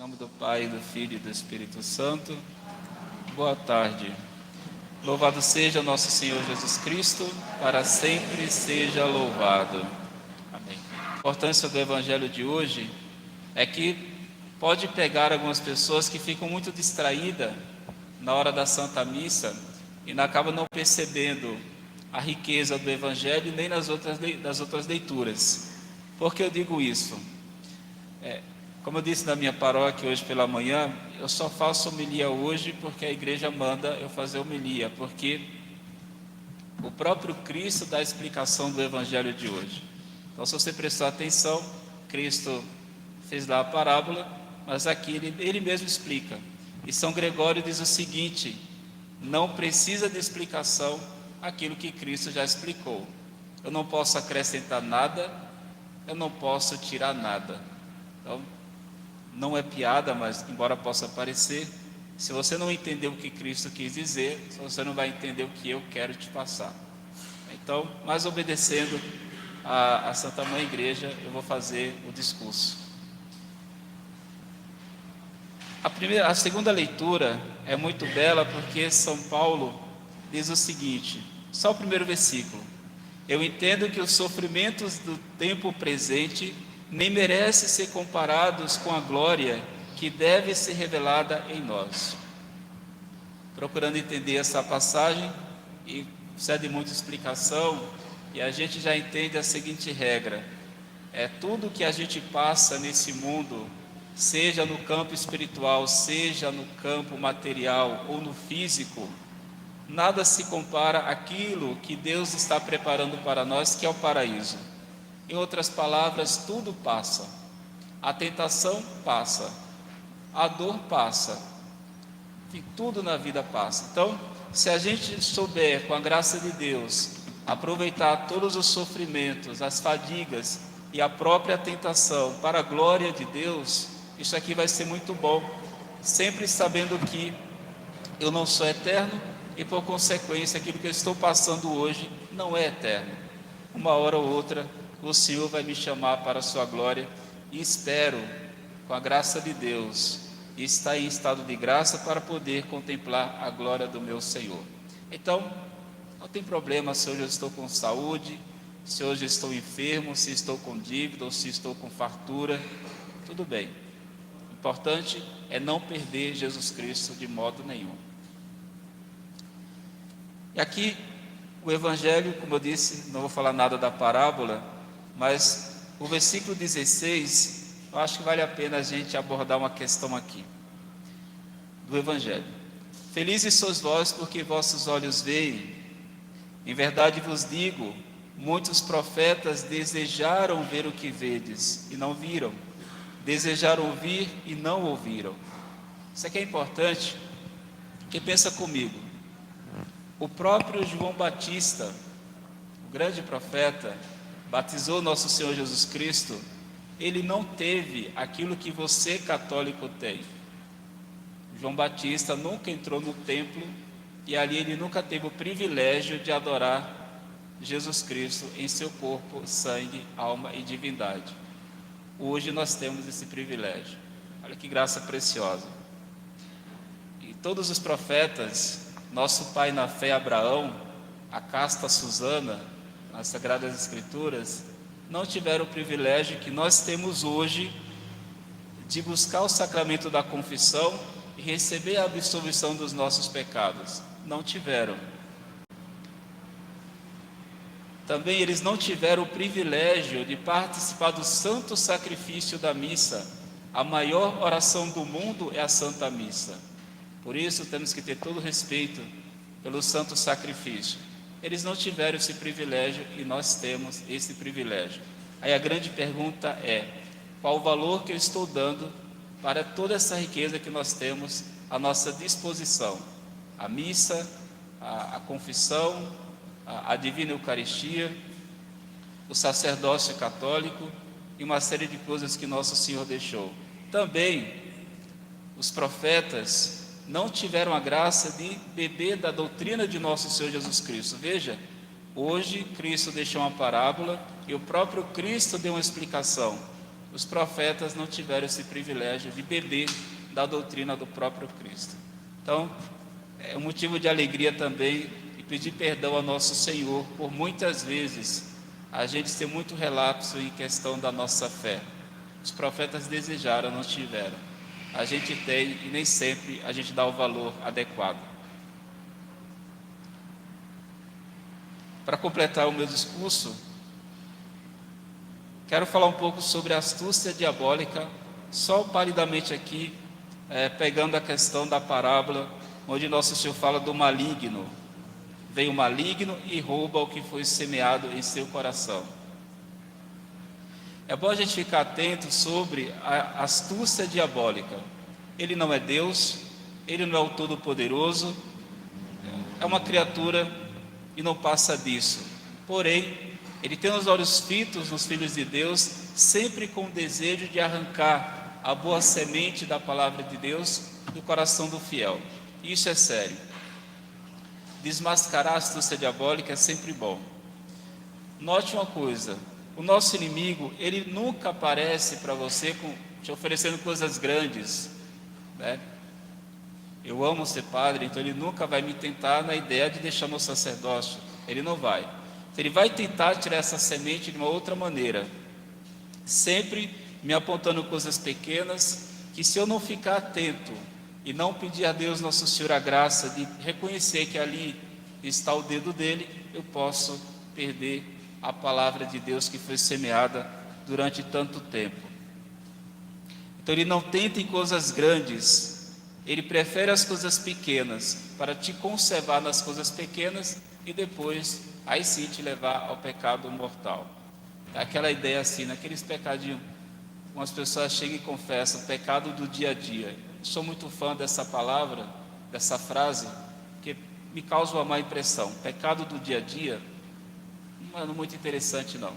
Em nome do Pai, do Filho e do Espírito Santo. Boa tarde. Louvado seja nosso Senhor Jesus Cristo, para sempre seja louvado. Amém. A importância do Evangelho de hoje é que pode pegar algumas pessoas que ficam muito distraídas na hora da Santa Missa e acabam não percebendo a riqueza do Evangelho nem das outras leituras. Por que eu digo isso? Como eu disse na minha paróquia hoje pela manhã, eu só faço homilia hoje porque a igreja manda eu fazer homilia, porque o próprio Cristo dá a explicação do Evangelho de hoje. Então, se você prestar atenção, Cristo fez lá a parábola, mas aqui ele mesmo explica. E São Gregório diz o seguinte: não precisa de explicação aquilo que Cristo já explicou. Eu não posso acrescentar nada, eu não posso tirar nada. Então, não é piada, mas embora possa parecer, se você não entender o que Cristo quis dizer, você não vai entender o que eu quero te passar. Então, mas obedecendo a Santa Mãe Igreja, eu vou fazer o discurso. A segunda leitura é muito bela porque São Paulo diz o seguinte, só o primeiro versículo: eu entendo que os sofrimentos do tempo presente nem merecem ser comparados com a glória que deve ser revelada em nós. Procurando entender essa passagem, e precisa de muita explicação, e a gente já entende a seguinte regra: tudo que a gente passa nesse mundo, seja no campo espiritual, seja no campo material ou no físico, nada se compara àquilo que Deus está preparando para nós, que é o paraíso. Em outras palavras, tudo passa. A tentação passa, a dor passa, e tudo na vida passa. Então, se a gente souber, com a graça de Deus, aproveitar todos os sofrimentos, as fadigas e a própria tentação para a glória de Deus, isso aqui vai ser muito bom, sempre sabendo que eu não sou eterno e, por consequência, aquilo que eu estou passando hoje não é eterno. Uma hora ou outra o Senhor vai me chamar para a sua glória, e espero, com a graça de Deus, estar em estado de graça para poder contemplar a glória do meu Senhor. Então, não tem problema se hoje eu estou com saúde, se hoje eu estou enfermo, se estou com dívida ou se estou com fartura, tudo bem. O importante é não perder Jesus Cristo de modo nenhum. E aqui o Evangelho, como eu disse, não vou falar nada da parábola, mas o versículo 16, eu acho que vale a pena a gente abordar uma questão aqui, do Evangelho. Felizes sois vós, porque vossos olhos veem. Em verdade vos digo, muitos profetas desejaram ver o que vedes, e não viram. Desejaram ouvir, e não ouviram. Isso aqui é importante, porque pensa comigo. O próprio João Batista, o grande profeta, batizou nosso Senhor Jesus Cristo. Ele não teve aquilo que você, católico, tem. João Batista nunca entrou no templo e ali ele nunca teve o privilégio de adorar Jesus Cristo em seu corpo, sangue, alma e divindade. Hoje nós temos esse privilégio. Olha que graça preciosa. E todos os profetas, nosso pai na fé Abraão, a casta Susana, nas Sagradas Escrituras, não tiveram o privilégio que nós temos hoje de buscar o sacramento da confissão e receber a absolvição dos nossos pecados. Não tiveram. Também eles não tiveram o privilégio de participar do santo sacrifício da missa. A maior oração do mundo é a Santa Missa. Por isso temos que ter todo o respeito pelo santo sacrifício. Eles não tiveram esse privilégio e nós temos esse privilégio. Aí a grande pergunta é: qual o valor que eu estou dando para toda essa riqueza que nós temos à nossa disposição? A missa, a confissão, a divina Eucaristia, o sacerdócio católico e uma série de coisas que nosso Senhor deixou. Também os profetas não tiveram a graça de beber da doutrina de nosso Senhor Jesus Cristo. Veja, hoje Cristo deixou uma parábola e o próprio Cristo deu uma explicação. Os profetas não tiveram esse privilégio de beber da doutrina do próprio Cristo. Então, é um motivo de alegria também e pedir perdão ao nosso Senhor por muitas vezes a gente ter muito relapso em questão da nossa fé. Os profetas desejaram, não tiveram. A gente tem e nem sempre a gente dá o valor adequado. Para completar o meu discurso, quero falar um pouco sobre a astúcia diabólica, só palidamente aqui, pegando a questão da parábola, onde nosso Senhor fala do maligno. Vem o maligno e rouba o que foi semeado em seu coração. É bom a gente ficar atento sobre a astúcia diabólica. Ele não é Deus, ele não é o Todo-Poderoso, é uma criatura e não passa disso. Porém, ele tem os olhos fitos nos filhos de Deus, sempre com o desejo de arrancar a boa semente da palavra de Deus do coração do fiel. Isso é sério. Desmascarar a astúcia diabólica é sempre bom. Note uma coisa, o nosso inimigo, ele nunca aparece para você te oferecendo coisas grandes, né? Eu amo ser padre, então ele nunca vai me tentar na ideia de deixar meu sacerdócio. Ele não vai. Ele vai tentar tirar essa semente de uma outra maneira, sempre me apontando coisas pequenas, que se eu não ficar atento e não pedir a Deus Nosso Senhor a graça de reconhecer que ali está o dedo dele, eu posso perder a palavra de Deus que foi semeada durante tanto tempo. Então ele não tenta em coisas grandes, ele prefere as coisas pequenas para te conservar nas coisas pequenas e depois, aí sim, te levar ao pecado mortal. É aquela ideia assim, naqueles pecadinhos, umas pessoas chegam e confessam, pecado do dia a dia. Eu sou muito fã dessa palavra, dessa frase, que me causa uma má impressão. Pecado do dia a dia, não é muito interessante não.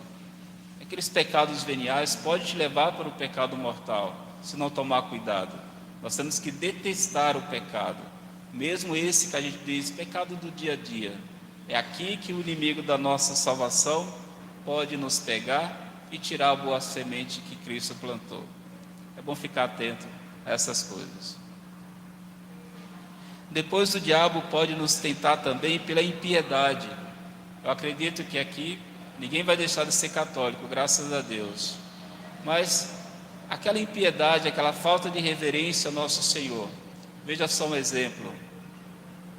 Aqueles pecados veniais podem te levar para o pecado mortal, se não tomar cuidado. Nós temos que detestar o pecado, mesmo esse que a gente diz, pecado do dia a dia. É aqui que o inimigo da nossa salvação pode nos pegar e tirar a boa semente que Cristo plantou. É bom ficar atento a essas coisas. Depois o diabo pode nos tentar também pela impiedade. Eu acredito que aqui ninguém vai deixar de ser católico, graças a Deus. Mas aquela impiedade, aquela falta de reverência ao nosso Senhor. Veja só um exemplo.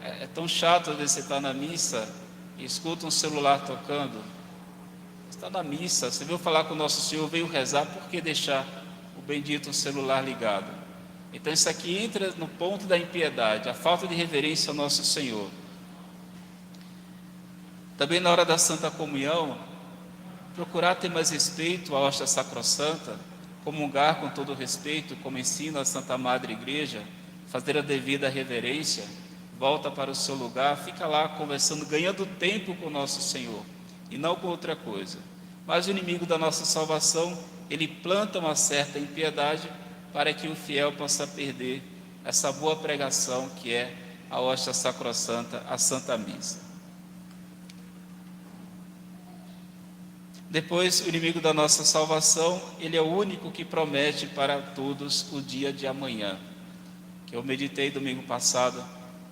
É tão chato às vezes você estar na missa e escuta um celular tocando. Você está na missa, você veio falar com o nosso Senhor, veio rezar, por que deixar o bendito celular ligado? Então isso aqui entra no ponto da impiedade, a falta de reverência ao nosso Senhor. Também na hora da Santa Comunhão, procurar ter mais respeito à hóstia sacrossanta, comungar com todo respeito, como ensina a Santa Madre Igreja, fazer a devida reverência, volta para o seu lugar, fica lá conversando, ganhando tempo com o nosso Senhor, e não com outra coisa. Mas o inimigo da nossa salvação, ele planta uma certa impiedade para que o fiel possa perder essa boa pregação que é a hóstia sacrossanta, a Santa Missa. Depois, o inimigo da nossa salvação, ele é o único que promete para todos o dia de amanhã, que eu meditei domingo passado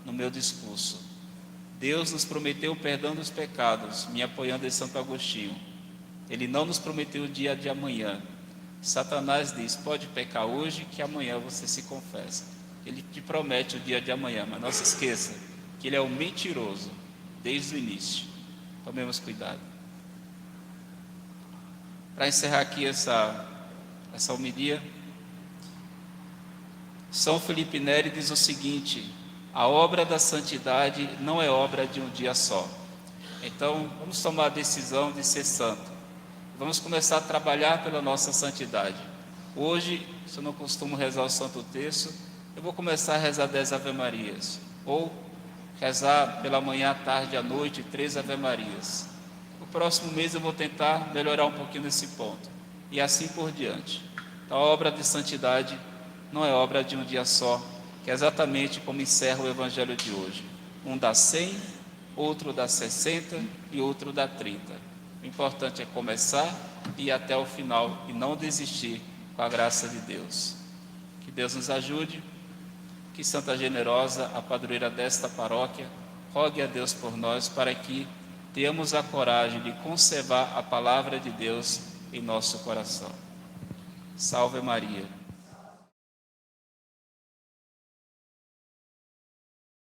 no meu discurso. Deus nos prometeu o perdão dos pecados, me apoiando em Santo Agostinho. Ele não nos prometeu o dia de amanhã. Satanás diz, pode pecar hoje que amanhã você se confessa. Ele te promete o dia de amanhã, mas não se esqueça que ele é um mentiroso desde o início. Tomemos cuidado. Para encerrar aqui essa homilia, São Felipe Neri diz o seguinte: a obra da santidade não é obra de um dia só. Então, vamos tomar a decisão de ser santo. Vamos começar a trabalhar pela nossa santidade. Hoje, se eu não costumo rezar o Santo Terço, eu vou começar a rezar 10 Ave-Marias. Ou rezar pela manhã, à tarde e à noite, 3 Ave-Marias. O próximo mês eu vou tentar melhorar um pouquinho nesse ponto. E assim por diante. Então, a obra de santidade não é obra de um dia só, que é exatamente como encerra o Evangelho de hoje. Um dá 100, outro dá 60 e outro dá 30. O importante é começar e ir até o final e não desistir com a graça de Deus. Que Deus nos ajude, que Santa Generosa, a padroeira desta paróquia, rogue a Deus por nós para que tenhamos a coragem de conservar a palavra de Deus em nosso coração. Salve Maria.